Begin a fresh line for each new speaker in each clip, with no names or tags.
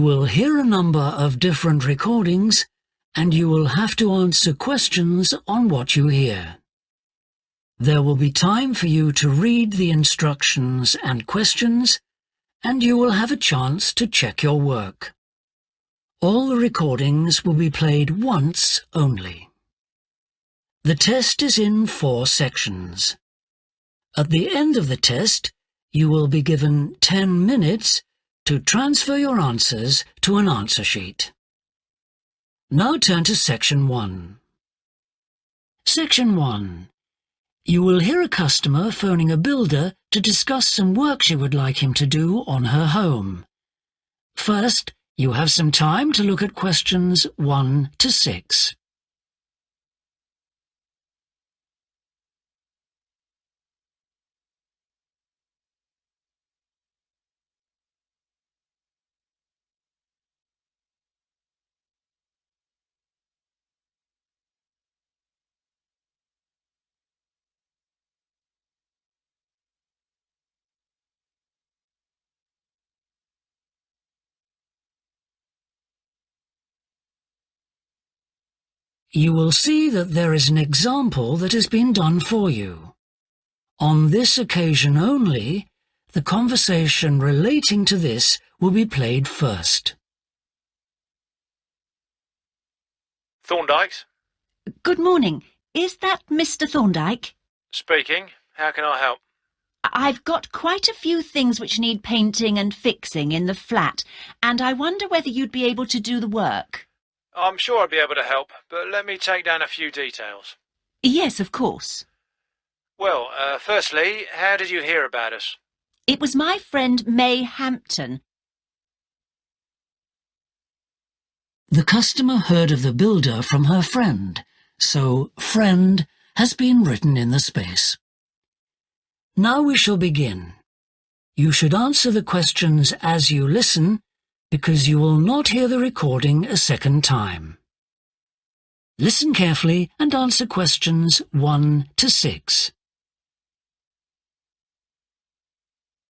will hear a number of different recordings, and you will have to answer questions on what you hear. There will be time for you to read the instructions and questions, and you will have a chance to check your work. All the recordings will be played once only. The test is in 4 sections. At the end of the test, you will be given 10 minutes to transfer your answers to an answer sheet. Now turn to Section 1. Section 1. You will hear a customer phoning a builder to discuss some work she would like him to do on her home. First, you have some time to look at questions 1 to 6. You will see that there is an example that has been done for you. On this occasion only, the conversation relating to this will be played first.
Thorndike's?
Good morning. Is that Mr. Thorndyke?
Speaking. How can I help?
I've got quite a few things which need painting and fixing in the flat, and I wonder whether you'd be able to do the work.
I'm sure I'd be able to help, but let me take down a few details.
Yes, of course.
Well, firstly, how did you hear about us?
It was my friend May Hampton.
The customer heard of the builder from her friend, so friend has been written in the space. Now we shall begin. You should answer the questions as you listen, because you will not hear the recording a second time. Listen carefully and answer questions 1 to 6.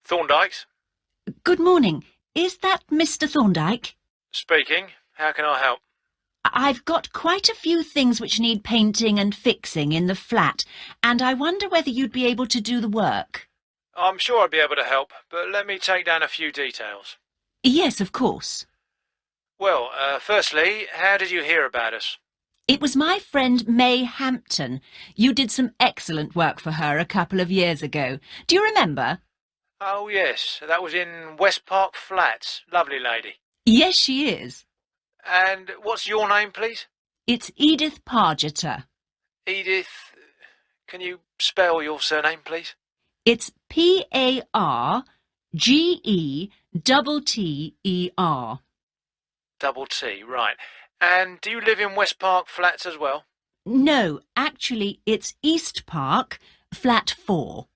Thorndike's?
Good morning. Is that Mr. Thorndyke?
Speaking. How can I help?
I've got quite a few things which need painting and fixing in the flat, and I wonder whether you'd be able to do the work.
I'm sure I'd be able to help, but let me take down a few details.
Yes, of course.
Well, firstly, how did you hear about us?
It was my friend May Hampton. You did some excellent work for her a couple of years ago. Do you remember?
Oh, yes. That was in West Park Flats. Lovely lady.
Yes, she is.
And what's your name, please?
It's Edith Pargeter.
Edith. Can you spell your surname, please?
It's Pargeter.
Double T, right. And do you live in West Park Flats as well?
No, actually, it's East Park, flat 4.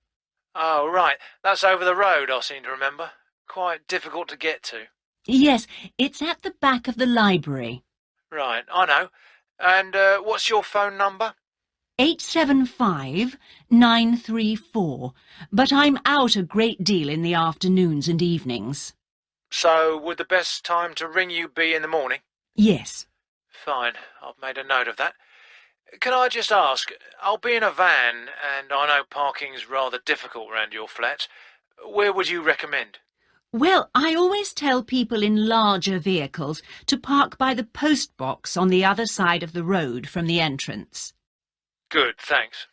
Oh, right. That's over the road, I seem to remember. Quite difficult to get to.
Yes, it's at the back of the library.
Right, I know. And what's your phone number?
875-934, but I'm out a great deal in the afternoons and evenings.
So, would the best time to ring you be in the morning?
Yes.
Fine, I've made a note of that. Can I just ask, I'll be in a van, and I know parking's rather difficult round your flats. Where would you recommend?
Well, I always tell people in larger vehicles to park by the post box on the other side of the road from the entrance.
Good, thanks.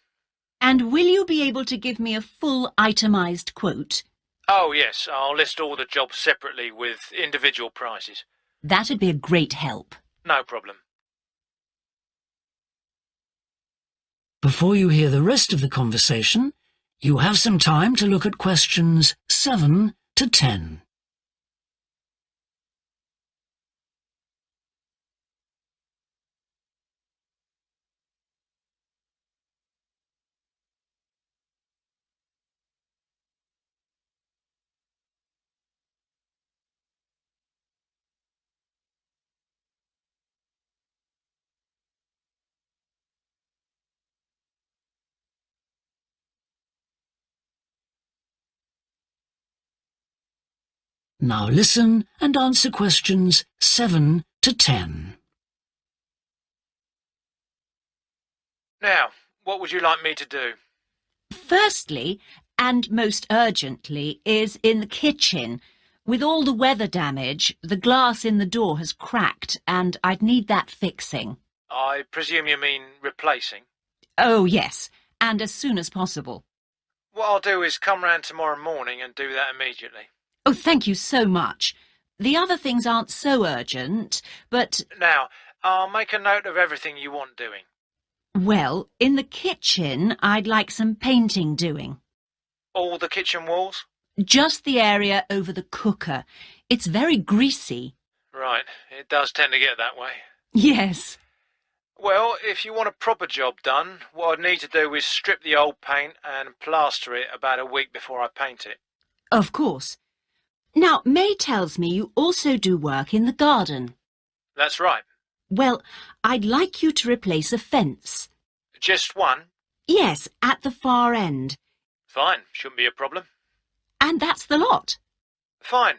And will you be able to give me a full itemised quote?
Oh, yes, I'll list all the jobs separately with individual prices.
That'd be a great help.
No problem.
Before you hear the rest of the conversation, you have some time to look at questions 7 to 10. Now listen and answer questions 7 to 10.
Now, what would you like me to do?
Firstly, and most urgently, is in the kitchen. With all the weather damage, the glass in the door has cracked and I'd need that fixing.
I presume you mean replacing?
Oh, yes, and as soon as possible.
What I'll do is come round tomorrow morning and do that immediately.
Oh, thank you so much. The other things aren't so urgent, but...
Now, I'll make a note of everything you want doing.
Well, in the kitchen, I'd like some painting doing.
All the kitchen walls?
Just the area over the cooker. It's very greasy.
Right, it does tend to get that way.
Yes.
Well, if you want a proper job done, what I'd need to do is strip the old paint and plaster it about a week before I paint it.
Of course. Now, May tells me you also do work in the garden.
That's right.
Well, I'd like you to replace a fence.
Just one?
Yes, at the far end.
Fine, shouldn't be a problem.
And that's the lot.
Fine.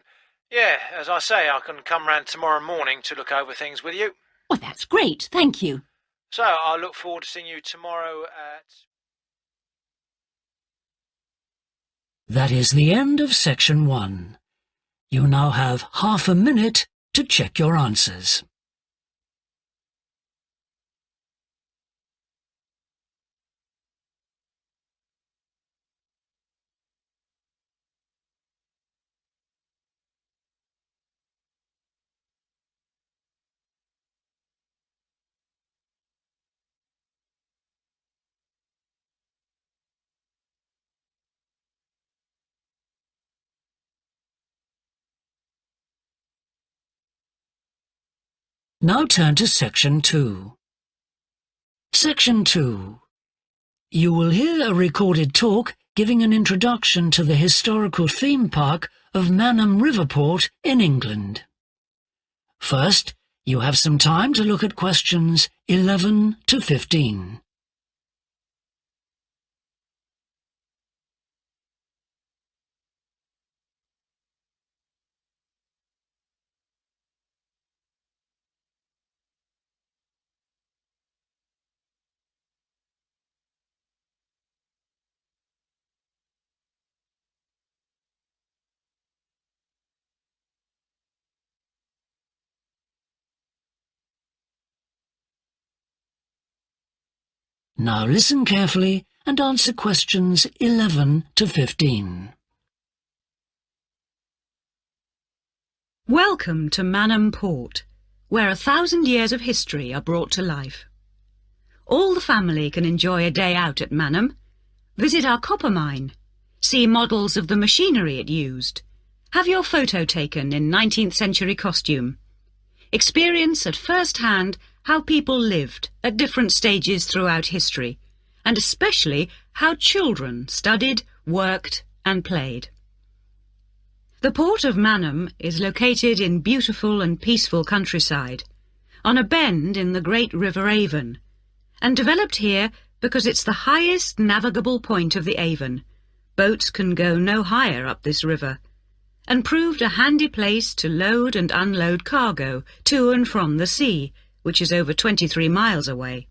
Yeah, as I say, I can come round tomorrow morning to look over things with you.
Well, that's great, thank you.
So, I look forward to seeing you tomorrow at...
That is the end of section 1. You now have half a minute to check your answers. Now turn to Section 2. Section 2. You will hear a recorded talk giving an introduction to the historical theme park of Manham Riverport in England. First, you have some time to look at questions 11 to 15. Now listen carefully and answer questions 11 to 15.
Welcome to Manham Port, where 1,000 years of history are brought to life. All the family can enjoy a day out at Manham. Visit our copper mine. See models of the machinery it used. Have your photo taken in 19th century costume. Experience at first hand how people lived at different stages throughout history, and especially how children studied, worked and played. The port of Manham is located in beautiful and peaceful countryside, on a bend in the great River Avon, and developed here because it's the highest navigable point of the Avon. Boats can go no higher up this river, and proved a handy place to load and unload cargo to and from the sea, which is over 23 miles away.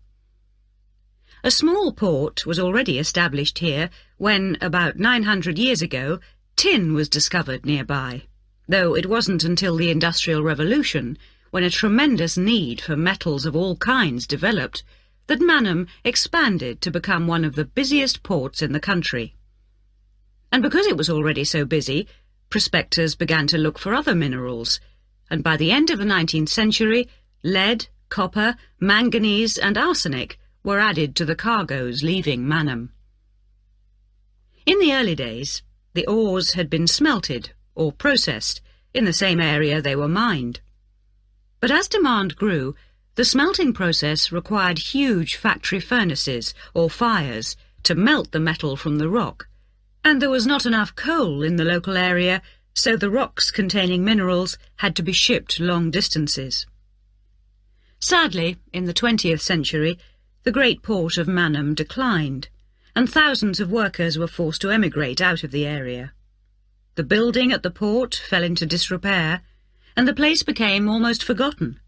A small port was already established here when, about 900 years ago, tin was discovered nearby, though it wasn't until the Industrial Revolution, when a tremendous need for metals of all kinds developed, that Manham expanded to become one of the busiest ports in the country. And because it was already so busy, prospectors began to look for other minerals, and by the end of the 19th century, lead, copper, manganese and arsenic were added to the cargoes leaving Manham. In the early days, the ores had been smelted or processed in the same area they were mined. But as demand grew, the smelting process required huge factory furnaces or fires to melt the metal from the rock, and there was not enough coal in the local area, so the rocks containing minerals had to be shipped long distances. Sadly, in the 20th century, the great port of Manham declined, and thousands of workers were forced to emigrate out of the area. The building at the port fell into disrepair, and the place became almost forgotten.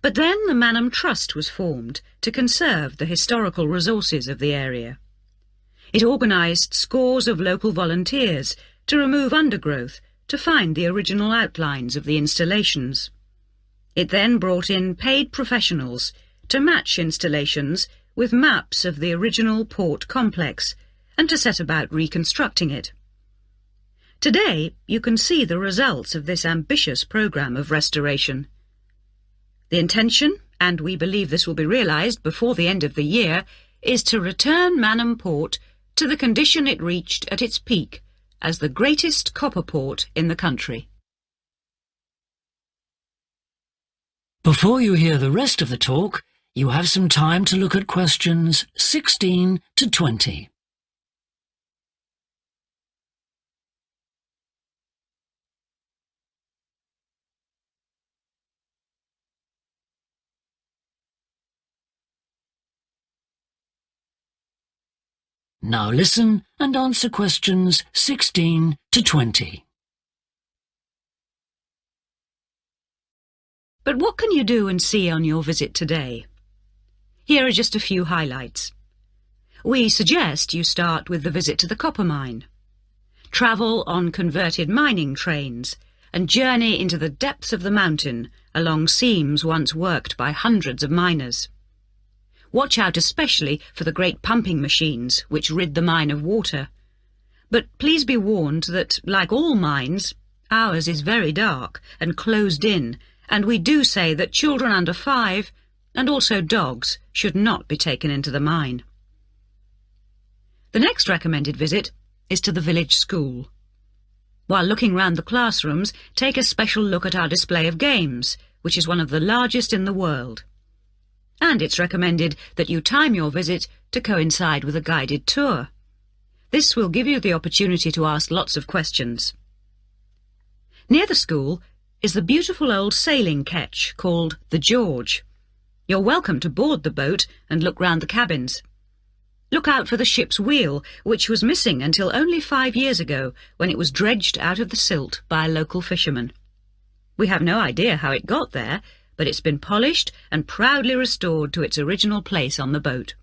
But then the Manham Trust was formed to conserve the historical resources of the area. It organised scores of local volunteers to remove undergrowth to find the original outlines of the installations. It then brought in paid professionals to match installations with maps of the original port complex and to set about reconstructing it. Today, you can see the results of this ambitious programme of restoration. The intention, and we believe this will be realised before the end of the year, is to return Manham Port to the condition it reached at its peak as the greatest copper port in the country.
Before you hear the rest of the talk, you have some time to look at questions 16 to 20. Now listen and answer questions 16 to 20.
But what can you do and see on your visit today? Here are just a few highlights. We suggest you start with the visit to the copper mine. Travel on converted mining trains and journey into the depths of the mountain along seams once worked by hundreds of miners. Watch out especially for the great pumping machines which rid the mine of water. But please be warned that, like all mines, ours is very dark and closed in, and we do say that children under 5 and also dogs should not be taken into the mine. The next recommended visit is to the village school. While looking round the classrooms, take a special look at our display of games, which is one of the largest in the world. And it's recommended that you time your visit to coincide with a guided tour. This will give you the opportunity to ask lots of questions. Near the school is the beautiful old sailing ketch called the George. You're welcome to board the boat and look round the cabins. Look out for the ship's wheel, which was missing until only 5 years ago, when it was dredged out of the silt by a local fisherman. We have no idea how it got there, but it's been polished and proudly restored to its original place on the boat.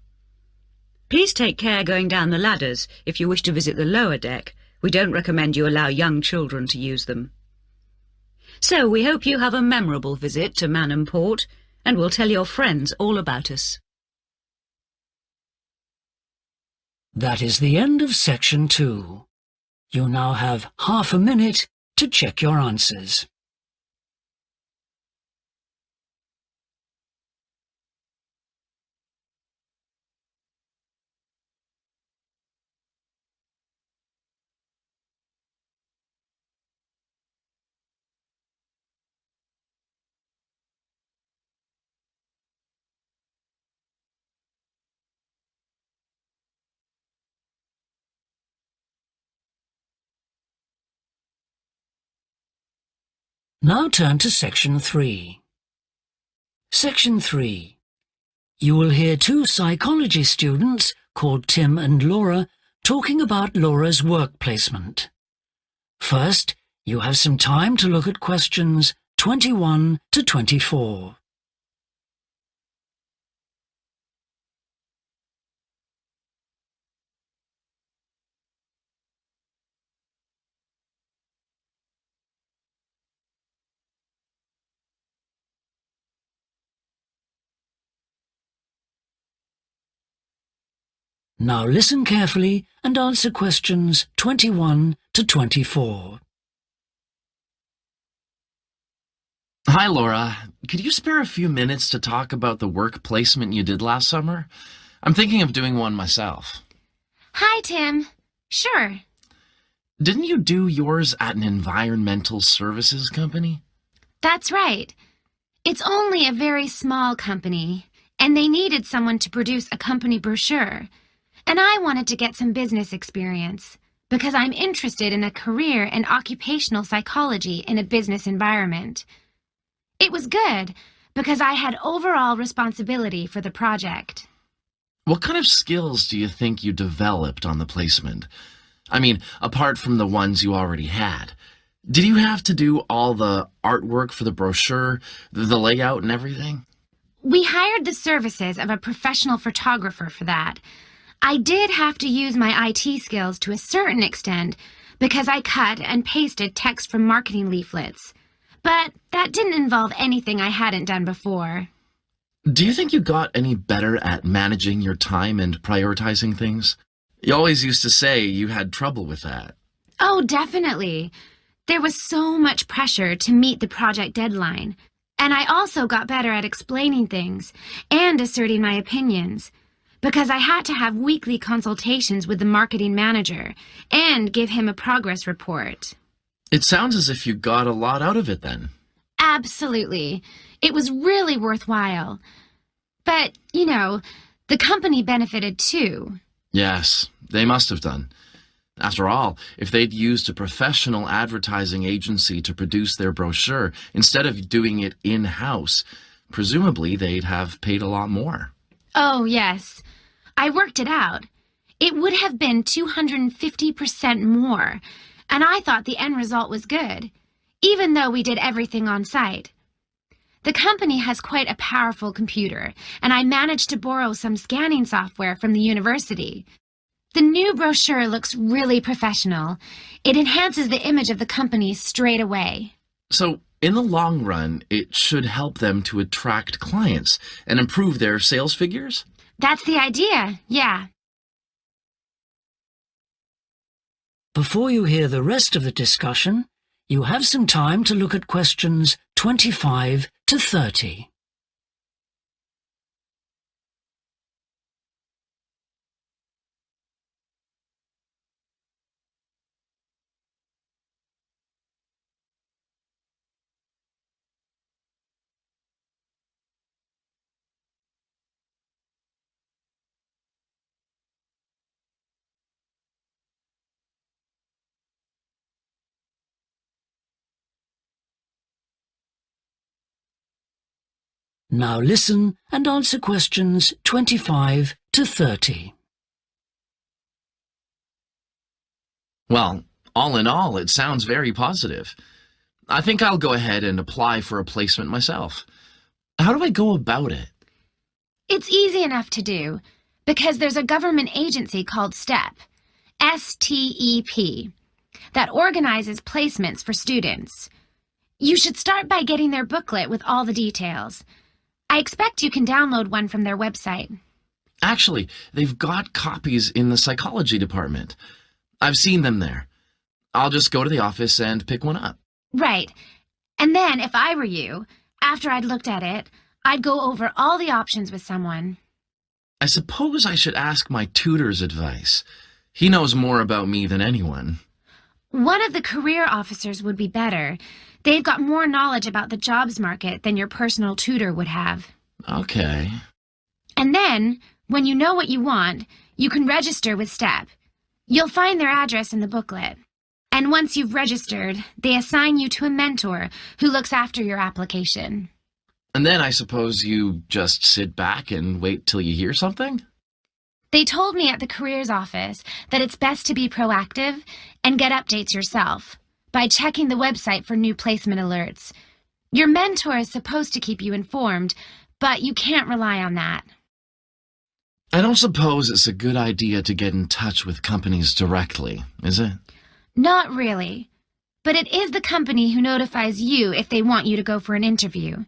Please take care going down the ladders if you wish to visit the lower deck. We don't recommend you allow young children to use them. So we hope you have a memorable visit to Manham Port, and will tell your friends all about us.
That is the end of section 2. You now have half a minute to check your answers. Now turn to Section 3. Section 3. You will hear 2 psychology students called Tim and Laura talking about Laura's work placement. First, you have some time to look at questions 21 to 24. Now listen carefully and answer questions 21 to 24.
Hi, Laura. Could you spare a few minutes to talk about the work placement you did last summer? I'm thinking of doing one myself.
Hi, Tim. Sure.
Didn't you do yours at an environmental services company?
That's right. It's only a very small company, and they needed someone to produce a company brochure. And I wanted to get some business experience, because I'm interested in a career in occupational psychology in a business environment. It was good, because I had overall responsibility for the project.
What kind of skills do you think you developed on the placement? I mean, apart from the ones you already had. Did you have to do all the artwork for the brochure, the layout and everything?
We hired the services of a professional photographer for that. I did have to use my IT skills to a certain extent because I cut and pasted text from marketing leaflets. But that didn't involve anything I hadn't done before.
Do you think you got any better at managing your time and prioritizing things? You always used to say you had trouble with that.
Oh, definitely. There was so much pressure to meet the project deadline. And I also got better at explaining things and asserting my opinions, because I had to have weekly consultations with the marketing manager and give him a progress report.
It sounds as if you got a lot out of it then.
Absolutely. It was really worthwhile. But, the company benefited too.
Yes, they must have done. After all, if they'd used a professional advertising agency to produce their brochure instead of doing it in-house, presumably they'd have paid a lot more.
Oh, yes. I worked it out. It would have been 250% more, and I thought the end result was good, even though we did everything on site. The company has quite a powerful computer, and I managed to borrow some scanning software from the university. The new brochure looks really professional. It enhances the image of the company straight away.
So, in the long run, it should help them to attract clients and improve their sales figures?
That's the idea, yeah.
Before you hear the rest of the discussion, you have some time to look at questions 25 to 30. Now listen and answer questions 25 to 30.
Well, all in all, it sounds very positive. I think I'll go ahead and apply for a placement myself. How do I go about it?
It's easy enough to do, because there's a government agency called STEP, S-T-E-P, that organizes placements for students. You should start by getting their booklet with all the details. I expect you can download one from their website.
Actually, they've got copies in the psychology department. I've seen them there. I'll just go to the office and pick one up.
Right. And then, if I were you, after I'd looked at it, I'd go over all the options with someone.
I suppose I should ask my tutor's advice. He knows more about me than anyone.
One of the career officers would be better. They've got more knowledge about the jobs market than your personal tutor would have.
Okay.
And then, when you know what you want, you can register with STEP. You'll find their address in the booklet. And once you've registered, they assign you to a mentor who looks after your application.
And then I suppose you just sit back and wait till you hear something?
They told me at the careers office that it's best to be proactive and get updates yourself by checking the website for new placement alerts. Your mentor is supposed to keep you informed, but you can't rely on that.
I don't suppose it's a good idea to get in touch with companies directly, is it?
Not really. But it is the company who notifies you if they want you to go for an interview.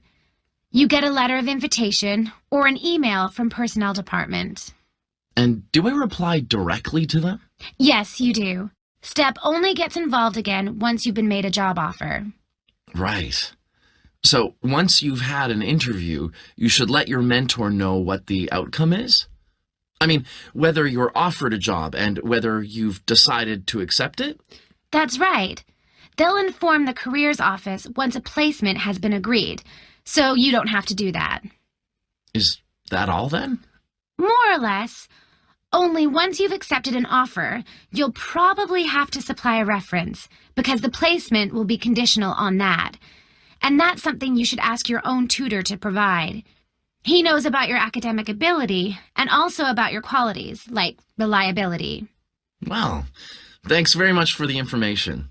You get a letter of invitation or an email from personnel department.
And do I reply directly to them?
Yes, you do. STEP only gets involved again once you've been made a job offer.
Right. So once you've had an interview, you should let your mentor know what the outcome is? I mean, whether you're offered a job and whether you've decided to accept it?
That's right. They'll inform the careers office once a placement has been agreed, so you don't have to do that.
Is that all then?
More or less. Only once you've accepted an offer, you'll probably have to supply a reference, because the placement will be conditional on that. And that's something you should ask your own tutor to provide. He knows about your academic ability and also about your qualities, like reliability.
Well, Thanks very much for the information.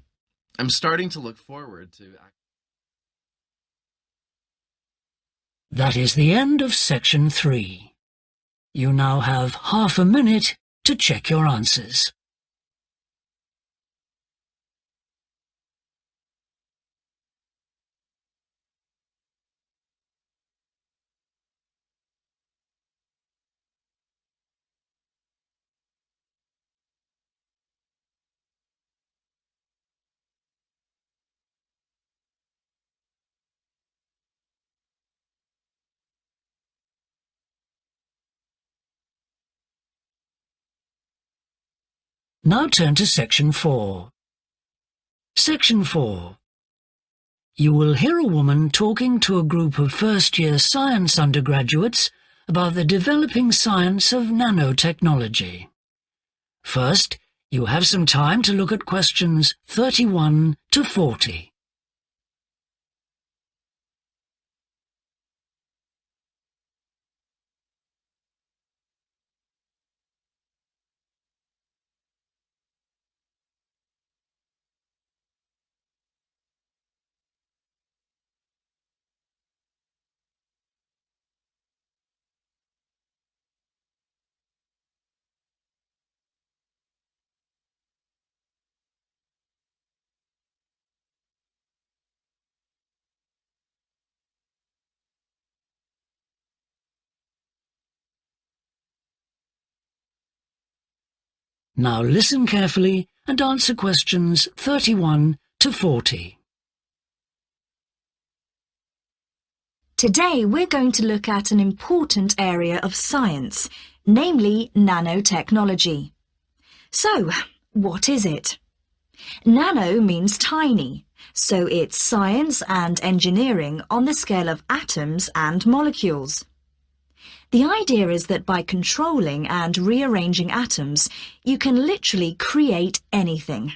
I'm starting to look forward to...
That is the end of section 3. You now have half a minute to check your answers. Now turn to section 4. Section 4. You will hear a woman talking to a group of first-year science undergraduates about the developing science of nanotechnology. First, you have some time to look at questions 31 to 40. Now listen carefully and answer questions 31 to 40.
Today we're going to look at an important area of science, namely nanotechnology. So, what is it? Nano means tiny, so it's science and engineering on the scale of atoms and molecules. The idea is that by controlling and rearranging atoms, you can literally create anything.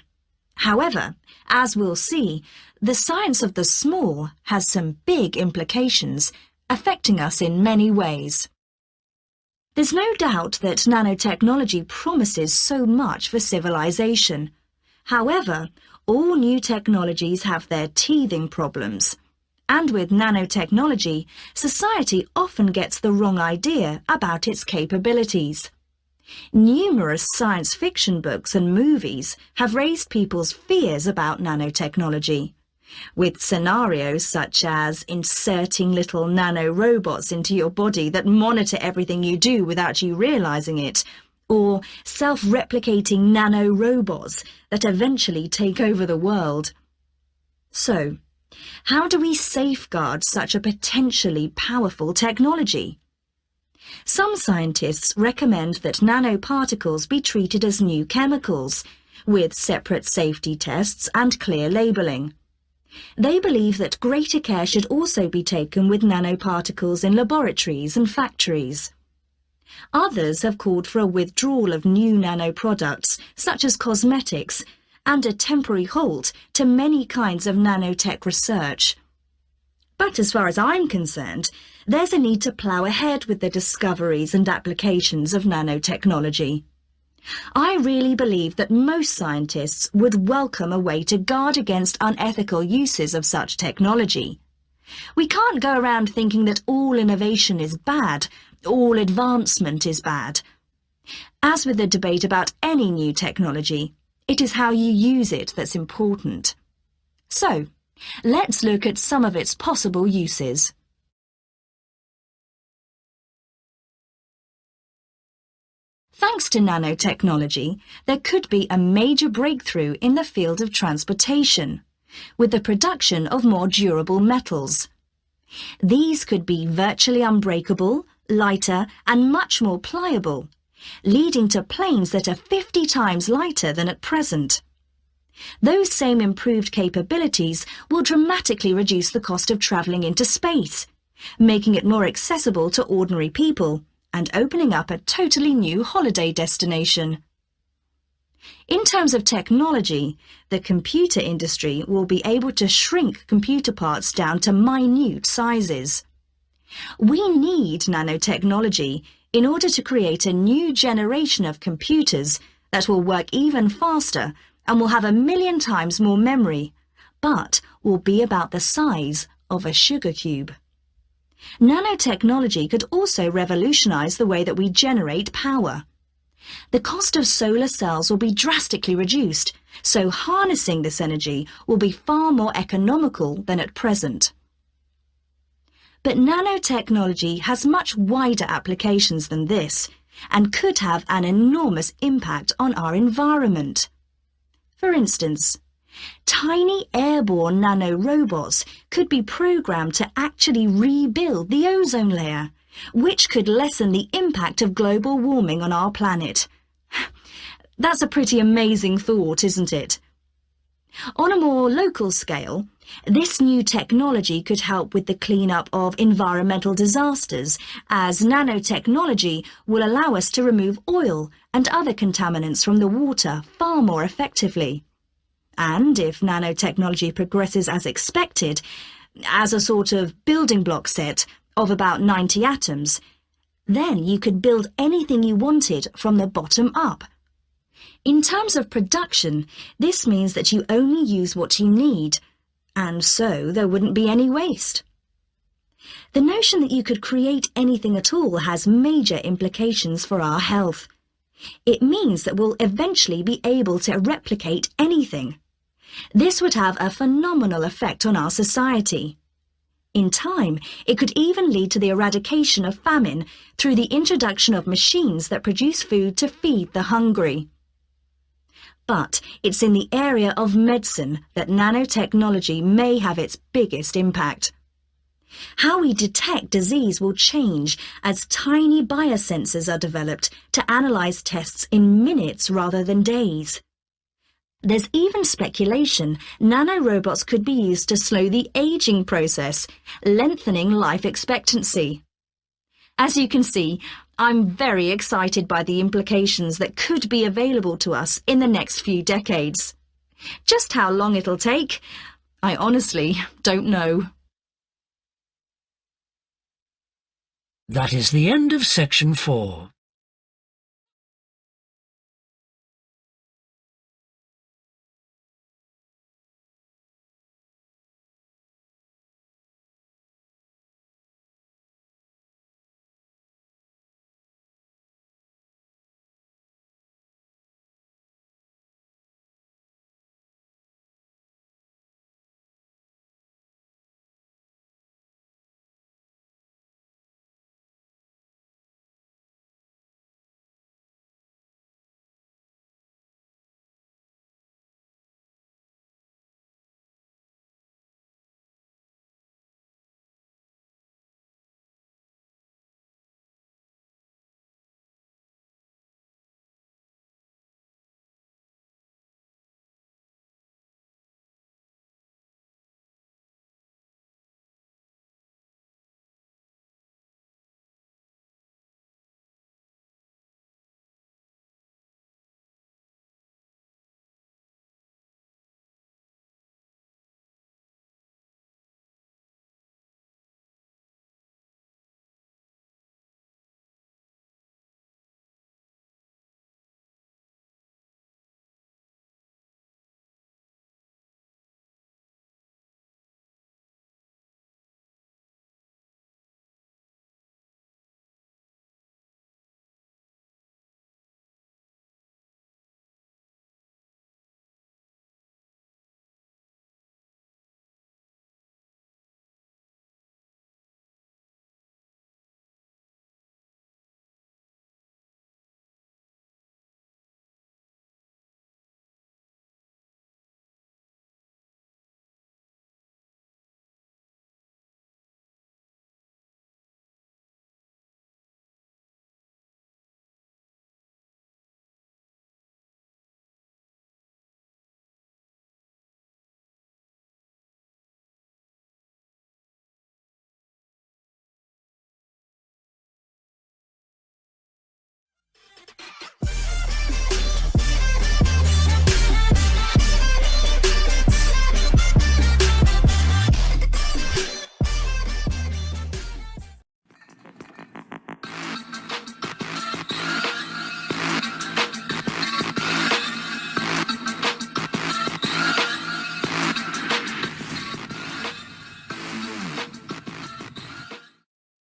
However, as we'll see, the science of the small has some big implications, affecting us in many ways. There's no doubt that nanotechnology promises so much for civilization. However, all new technologies have their teething problems. And with nanotechnology, society often gets the wrong idea about its capabilities. Numerous science fiction books and movies have raised people's fears about nanotechnology, with scenarios such as inserting little nanorobots into your body that monitor everything you do without you realizing it, or self-replicating nanorobots that eventually take over the world. So, how do we safeguard such a potentially powerful technology? Some scientists recommend that nanoparticles be treated as new chemicals, with separate safety tests and clear labelling. They believe that greater care should also be taken with nanoparticles in laboratories and factories. Others have called for a withdrawal of new nanoproducts, such as cosmetics, and a temporary halt to many kinds of nanotech research. But as far as I'm concerned, there's a need to plough ahead with the discoveries and applications of nanotechnology. I really believe that most scientists would welcome a way to guard against unethical uses of such technology. We can't go around thinking that all innovation is bad, all advancement is bad. As with the debate about any new technology, it is how you use it that's important. So, let's look at some of its possible uses. Thanks to nanotechnology, there could be a major breakthrough in the field of transportation, with the production of more durable metals. These could be virtually unbreakable, lighter, and much more pliable, leading to planes that are 50 times lighter than at present. Those same improved capabilities will dramatically reduce the cost of travelling into space, making it more accessible to ordinary people and opening up a totally new holiday destination. In terms of technology, the computer industry will be able to shrink computer parts down to minute sizes. We need nanotechnology in order to create a new generation of computers that will work even faster and will have 1,000,000 times more memory, but will be about the size of a sugar cube. Nanotechnology could also revolutionize the way that we generate power. The cost of solar cells will be drastically reduced, so harnessing this energy will be far more economical than at present. But nanotechnology has much wider applications than this, and could have an enormous impact on our environment. For instance, tiny airborne nanorobots could be programmed to actually rebuild the ozone layer, which could lessen the impact of global warming on our planet. That's a pretty amazing thought, isn't it? On a more local scale, this new technology could help with the cleanup of environmental disasters, as nanotechnology will allow us to remove oil and other contaminants from the water far more effectively. And if nanotechnology progresses as expected, as a sort of building block set of about 90 atoms, then you could build anything you wanted from the bottom up. In terms of production, this means that you only use what you need, and so there wouldn't be any waste. The notion that you could create anything at all has major implications for our health. It means that we'll eventually be able to replicate anything. This would have a phenomenal effect on our society. In time, it could even lead to the eradication of famine through the introduction of machines that produce food to feed the hungry. But it's in the area of medicine that nanotechnology may have its biggest impact. How we detect disease will change as tiny biosensors are developed to analyze tests in minutes rather than days. There's even speculation nanorobots could be used to slow the aging process, lengthening life expectancy. As you can see, I'm very excited by the implications that could be available to us in the next few decades. Just how long it'll take, I honestly don't know.
That is the end of section 4.